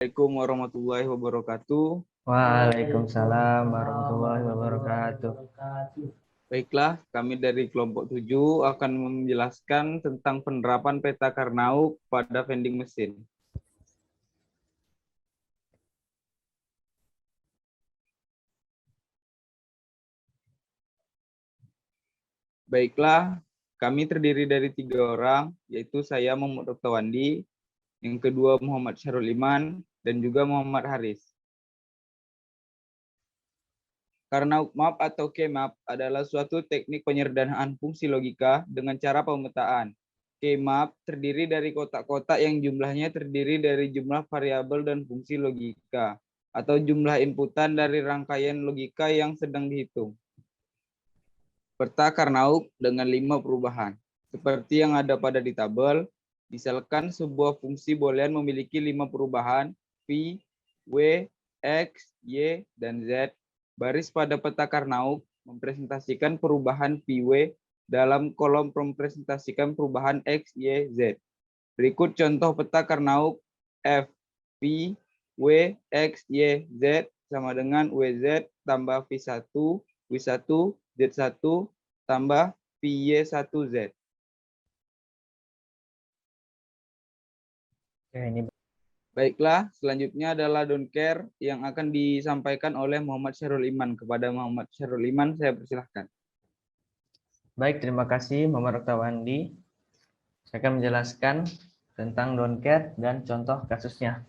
Assalamualaikum warahmatullahi wabarakatuh. Waalaikumsalam warahmatullahi wabarakatuh. Baiklah, kami dari kelompok 7 akan menjelaskan tentang penerapan peta Karnaug pada vending mesin. Baiklah, kami terdiri dari 3 orang, yaitu saya Muhammad Oktawandi, yang kedua Muhammad Syarul Iman, dan juga Muhammad Haris. Karnaug map atau K-map adalah suatu teknik penyederhanaan fungsi logika dengan cara pemetaan. K-map terdiri dari kotak-kotak yang jumlahnya terdiri dari jumlah variabel dan fungsi logika, atau jumlah inputan dari rangkaian logika yang sedang dihitung. Peta Karnaug dengan 5 perubahan. Seperti yang ada pada di tabel, misalkan sebuah fungsi boolean memiliki 5 perubahan, V, W, X, Y, dan Z. Baris pada peta Karnaug mempresentasikan perubahan VW dalam kolom mempresentasikan perubahan X, Y, Z. Berikut contoh peta Karnaug F, V, W, X, Y, Z sama dengan WZ tambah V1, W1, Z1 tambah VY1Z. Baiklah, selanjutnya adalah don't care yang akan disampaikan oleh Muhammad Syarul Iman. Kepada Muhammad Syarul Iman, saya persilahkan. Baik, terima kasih Muhammad Oktawandi. Saya akan menjelaskan tentang don't care dan contoh kasusnya.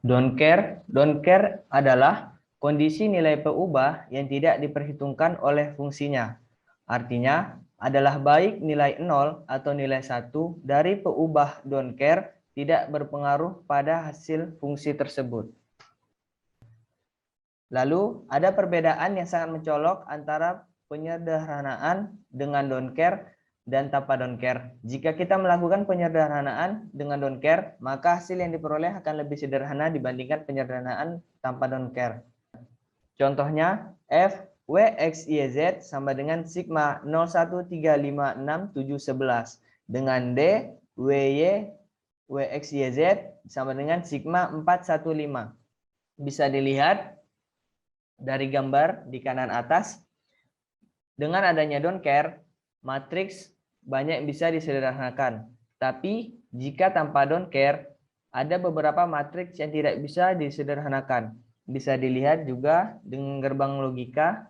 Don't care adalah kondisi nilai peubah yang tidak diperhitungkan oleh fungsinya. Artinya adalah baik nilai 0 atau nilai 1 dari peubah don't care tidak berpengaruh pada hasil fungsi tersebut. Lalu ada perbedaan yang sangat mencolok antara penyederhanaan dengan don't care dan tanpa don't care. Jika kita melakukan penyederhanaan dengan don't care, maka hasil yang diperoleh akan lebih sederhana dibandingkan penyederhanaan tanpa don't care. Contohnya, F, W, X, Y, Z sama dengan sigma 013567711 dengan D, W, Y, W, X, Y, Z sama dengan sigma 415. Bisa dilihat dari gambar di kanan atas, dengan adanya don't care, matriks banyak bisa disederhanakan. Tapi jika tanpa don't care, ada beberapa matriks yang tidak bisa disederhanakan. Bisa dilihat juga dengan gerbang logika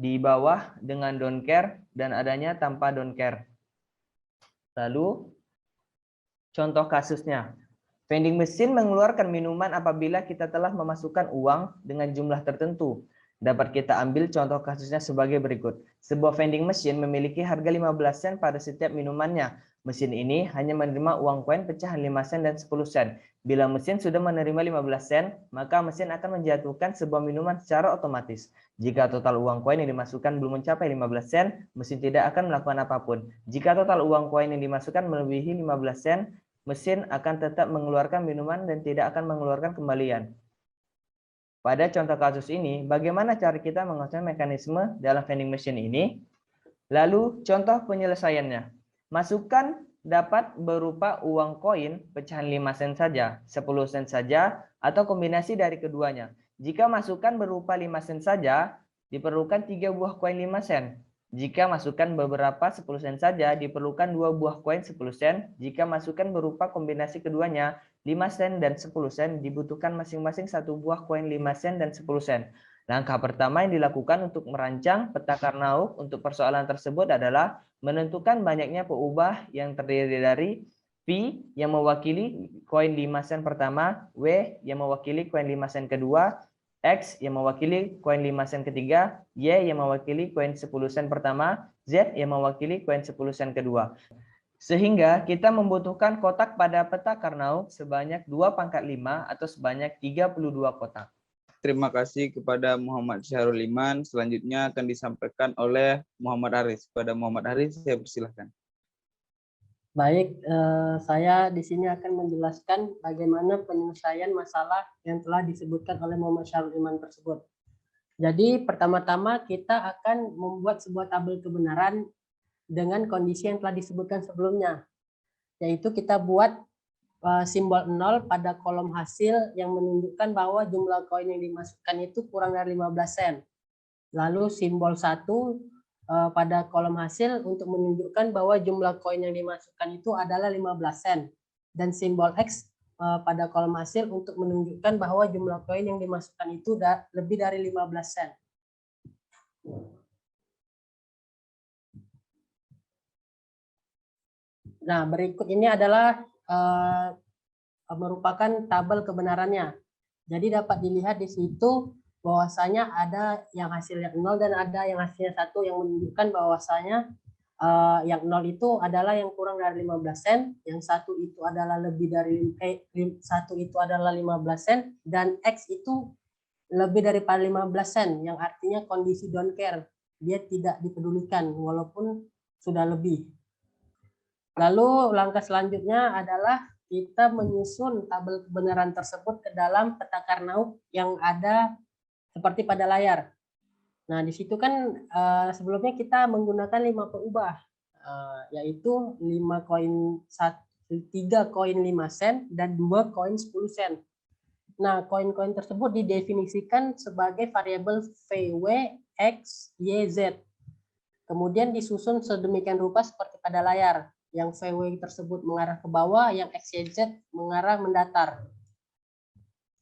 di bawah dengan don't care dan adanya tanpa don't care. Lalu contoh kasusnya. Vending machine mengeluarkan minuman apabila kita telah memasukkan uang dengan jumlah tertentu. Dapat kita ambil contoh kasusnya sebagai berikut. Sebuah vending machine memiliki harga 15 sen pada setiap minumannya. Mesin ini hanya menerima uang koin pecahan 5 sen dan 10 sen. Bila mesin sudah menerima 15 sen, maka mesin akan menjatuhkan sebuah minuman secara otomatis. Jika total uang koin yang dimasukkan belum mencapai 15 sen, mesin tidak akan melakukan apapun. Jika total uang koin yang dimasukkan melebihi 15 sen, mesin akan tetap mengeluarkan minuman dan tidak akan mengeluarkan kembalian. Pada contoh kasus ini, bagaimana cara kita mengetahui mekanisme dalam vending machine ini? Lalu contoh penyelesaiannya. Masukkan dapat berupa uang koin pecahan 5 sen saja, 10 sen saja, atau kombinasi dari keduanya. Jika masukan berupa 5 sen saja, diperlukan 3 buah koin 5 sen. Jika masukkan beberapa 10 sen saja, diperlukan 2 buah koin 10 sen. Jika masukkan berupa kombinasi keduanya, 5 sen dan 10 sen, dibutuhkan masing-masing 1 buah koin 5 sen dan 10 sen. Langkah pertama yang dilakukan untuk merancang peta Karnaug untuk persoalan tersebut adalah menentukan banyaknya peubah yang terdiri dari V yang mewakili koin 5 sen pertama, W yang mewakili koin 5 sen kedua, X yang mewakili koin 5 sen ketiga, Y yang mewakili koin 10 sen pertama, Z yang mewakili koin 10 sen kedua. Sehingga kita membutuhkan kotak pada peta Karnaug sebanyak 2/5 atau sebanyak 32 kotak. Terima kasih kepada Muhammad Syarul Iman. Selanjutnya akan disampaikan oleh Muhammad Haris. Kepada Muhammad Haris, saya persilahkan. Baik, saya di sini akan menjelaskan bagaimana penyelesaian masalah yang telah disebutkan oleh Muhammad Syarul Iman tersebut. Jadi pertama-tama kita akan membuat sebuah tabel kebenaran dengan kondisi yang telah disebutkan sebelumnya, yaitu kita buat simbol 0 pada kolom hasil yang menunjukkan bahwa jumlah koin yang dimasukkan itu kurang dari 15 sen. Lalu simbol 1 pada kolom hasil untuk menunjukkan bahwa jumlah koin yang dimasukkan itu adalah 15 sen. Dan simbol X pada kolom hasil untuk menunjukkan bahwa jumlah koin yang dimasukkan itu lebih dari 15 sen. Nah, berikut ini adalah merupakan tabel kebenarannya. Jadi dapat dilihat di situ bahwasanya ada yang hasilnya 0 dan ada yang hasilnya 1 yang menunjukkan bahwasanya yang 0 itu adalah yang kurang dari 15 sen, yang 1 itu adalah lebih dari 1 itu adalah 15 sen, dan X itu lebih daripada 15 sen, yang artinya kondisi don't care, dia tidak dipedulikan walaupun sudah lebih. Lalu langkah selanjutnya adalah kita menyusun tabel kebenaran tersebut ke dalam peta Karnaug yang ada seperti pada layar. Nah, di situ kan sebelumnya kita menggunakan 5 pengubah, yaitu 5 koin 3 koin 5 sen dan 2 koin 10 sen. Nah, koin-koin tersebut didefinisikan sebagai variabel VW, X, Y, Z. Kemudian disusun sedemikian rupa seperti pada layar. Yang VW tersebut mengarah ke bawah, yang X, Y, Z mengarah mendatar.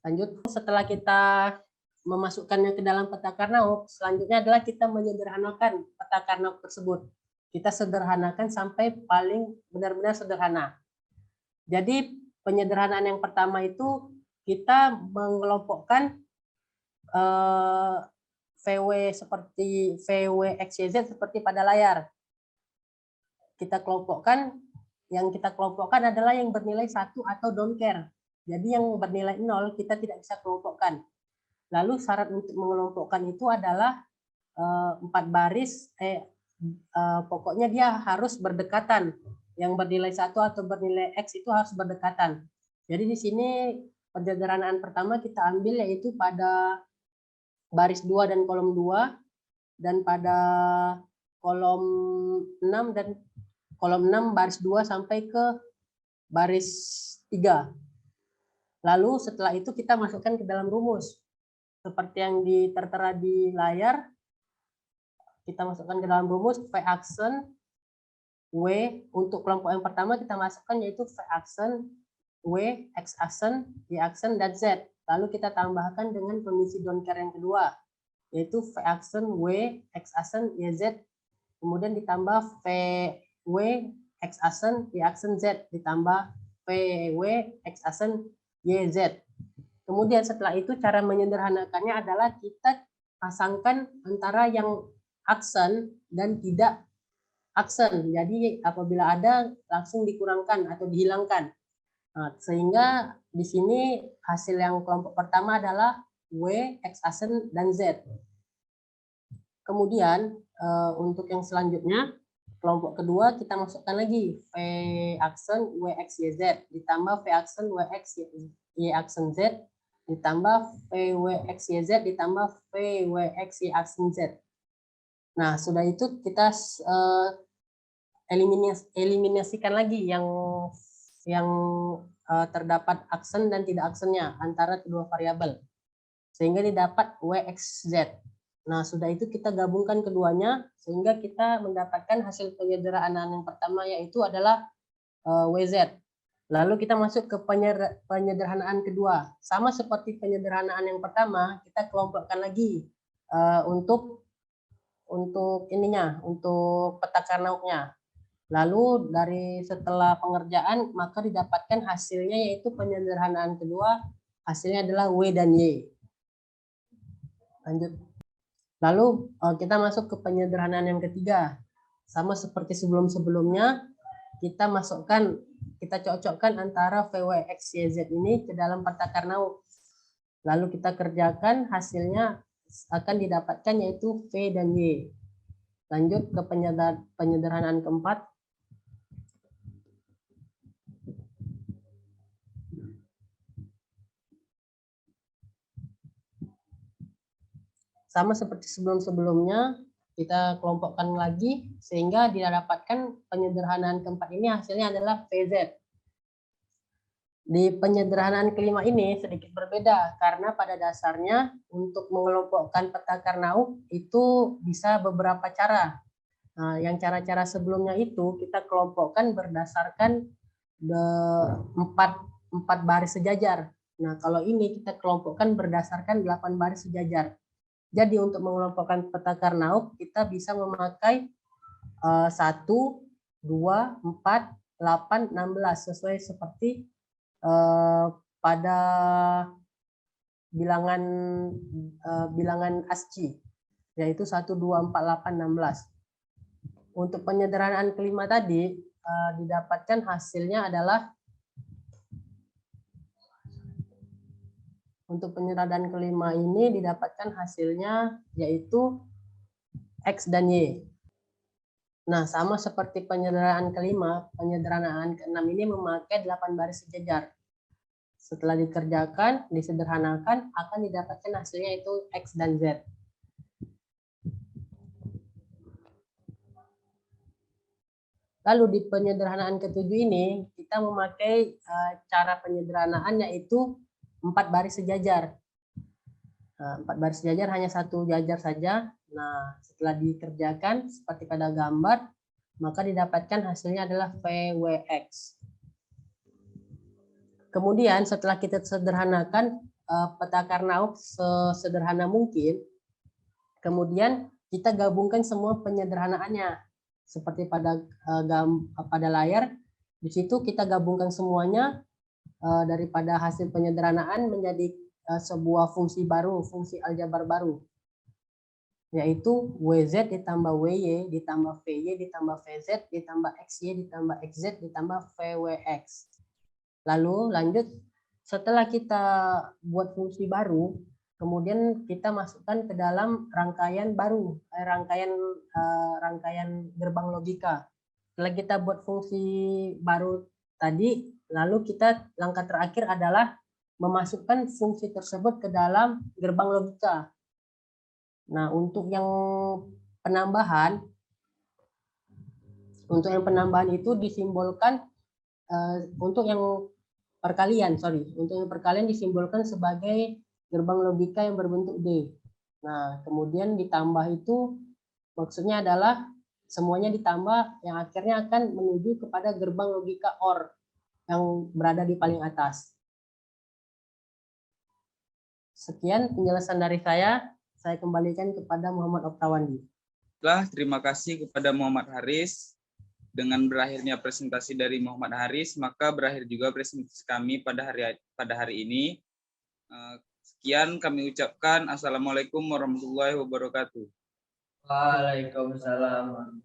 Lanjut, setelah kita memasukkannya ke dalam peta Karnaug, selanjutnya adalah kita menyederhanakan peta Karnaug tersebut. Kita sederhanakan sampai paling benar-benar sederhana. Jadi penyederhanaan yang pertama itu kita mengelompokkan VW seperti VW X, Y, Z seperti pada layar. Kita kelompokkan, yang kita kelompokkan adalah yang bernilai 1 atau don't care. Jadi yang bernilai 0 kita tidak bisa kelompokkan. Lalu syarat untuk mengelompokkan itu adalah 4 baris, pokoknya dia harus berdekatan. Yang bernilai 1 atau bernilai X itu harus berdekatan. Jadi di sini penyederhanaan pertama kita ambil yaitu pada baris 2 dan kolom 2, dan pada kolom 6 dan kolom 6 baris 2 sampai ke baris 3. Lalu setelah itu kita masukkan ke dalam rumus. Seperti yang tertera di layar, kita masukkan ke dalam rumus V aksen W. Untuk kelompok yang pertama kita masukkan yaitu V aksen W, X aksen, Y aksen, dan Z. Lalu kita tambahkan dengan kondisi don't care yang kedua, yaitu V aksen W, X aksen, Y, Z. Kemudian ditambah VW, X aksen, Y aksen, Z. Ditambah VW, X aksen, Y, Z. Kemudian setelah itu cara menyederhanakannya adalah kita pasangkan antara yang aksen dan tidak aksen. Jadi apabila ada langsung dikurangkan atau dihilangkan. Nah, sehingga di sini hasil yang kelompok pertama adalah W, X aksen, dan Z. Kemudian untuk yang selanjutnya, kelompok kedua kita masukkan lagi V aksen, W, X, Y, Z. Ditambah V aksen, W, X, Y aksen, Z. Ditambah VW, X, Y, Z. Ditambah VW, X, Y aksen, Z. Nah, sudah itu kita eliminasikan lagi yang terdapat aksen dan tidak aksennya antara kedua variabel, sehingga didapat W, X, Z. Nah, sudah itu kita gabungkan keduanya sehingga kita mendapatkan hasil penyederhanaan yang pertama, yaitu adalah WZ. Lalu kita masuk ke penyederhanaan kedua. Sama seperti penyederhanaan yang pertama, kita kelompokkan lagi untuk ininya, untuk peta Karnaugnya. Lalu dari setelah pengerjaan maka didapatkan hasilnya yaitu penyederhanaan kedua, hasilnya adalah W dan Y. Lanjut. Lalu kita masuk ke penyederhanaan yang ketiga. Sama seperti sebelum-sebelumnya, kita cocokkan antara VW, X, Y, Z ini ke dalam peta Karnaug. Lalu kita kerjakan, hasilnya akan didapatkan yaitu V dan Y. Lanjut ke penyederhanaan keempat. Sama seperti sebelum-sebelumnya, kita kelompokkan lagi sehingga didapatkan penyederhanaan keempat ini hasilnya adalah VZ. Di penyederhanaan kelima ini sedikit berbeda karena pada dasarnya untuk mengelompokkan peta Karnaug itu bisa beberapa cara. Nah, yang cara-cara sebelumnya itu kita kelompokkan berdasarkan empat baris sejajar. Nah, kalau ini kita kelompokkan berdasarkan 8 baris sejajar. Jadi untuk mengelompokkan peta Karnaug kita bisa memakai 1, 2, 4, 8, 16 sesuai seperti pada bilangan ASCII, yaitu 1, 2, 4, 8, 16. Untuk penyederhanaan kelima tadi didapatkan hasilnya adalah untuk penyederhanaan kelima ini didapatkan hasilnya yaitu X dan Y. Nah, sama seperti penyederhanaan kelima, penyederhanaan keenam ini memakai 8 baris sejajar. Setelah dikerjakan, disederhanakan, akan didapatkan hasilnya itu X dan Z. Lalu di penyederhanaan ketujuh ini, kita memakai cara penyederhanaan yaitu 4 baris sejajar. 4 baris sejajar hanya satu jajar saja. Nah, setelah dikerjakan seperti pada gambar, maka didapatkan hasilnya adalah VWX. Kemudian setelah kita sederhanakan peta Karnaug sesederhana mungkin, kemudian kita gabungkan semua penyederhanaannya. Seperti pada layar, di situ kita gabungkan semuanya daripada hasil penyederhanaan menjadi sebuah fungsi baru, fungsi aljabar baru, yaitu WZ ditambah WY ditambah VY ditambah VZ ditambah XY ditambah XZ ditambah VWX. Lalu lanjut, setelah kita buat fungsi baru, kemudian kita masukkan ke dalam rangkaian baru, rangkaian gerbang logika. Setelah kita buat fungsi baru tadi, lalu langkah terakhir adalah memasukkan fungsi tersebut ke dalam gerbang logika. Nah, untuk yang penambahan itu disimbolkan untuk yang perkalian disimbolkan sebagai gerbang logika yang berbentuk D. Nah, kemudian ditambah itu maksudnya adalah semuanya ditambah yang akhirnya akan menuju kepada gerbang logika OR yang berada di paling atas. Sekian penjelasan dari saya kembalikan kepada Muhammad Oktawandi. Terima kasih kepada Muhammad Haris. Dengan berakhirnya presentasi dari Muhammad Haris, maka berakhir juga presentasi kami pada hari ini. Sekian kami ucapkan. Assalamualaikum warahmatullahi wabarakatuh. Waalaikumsalam.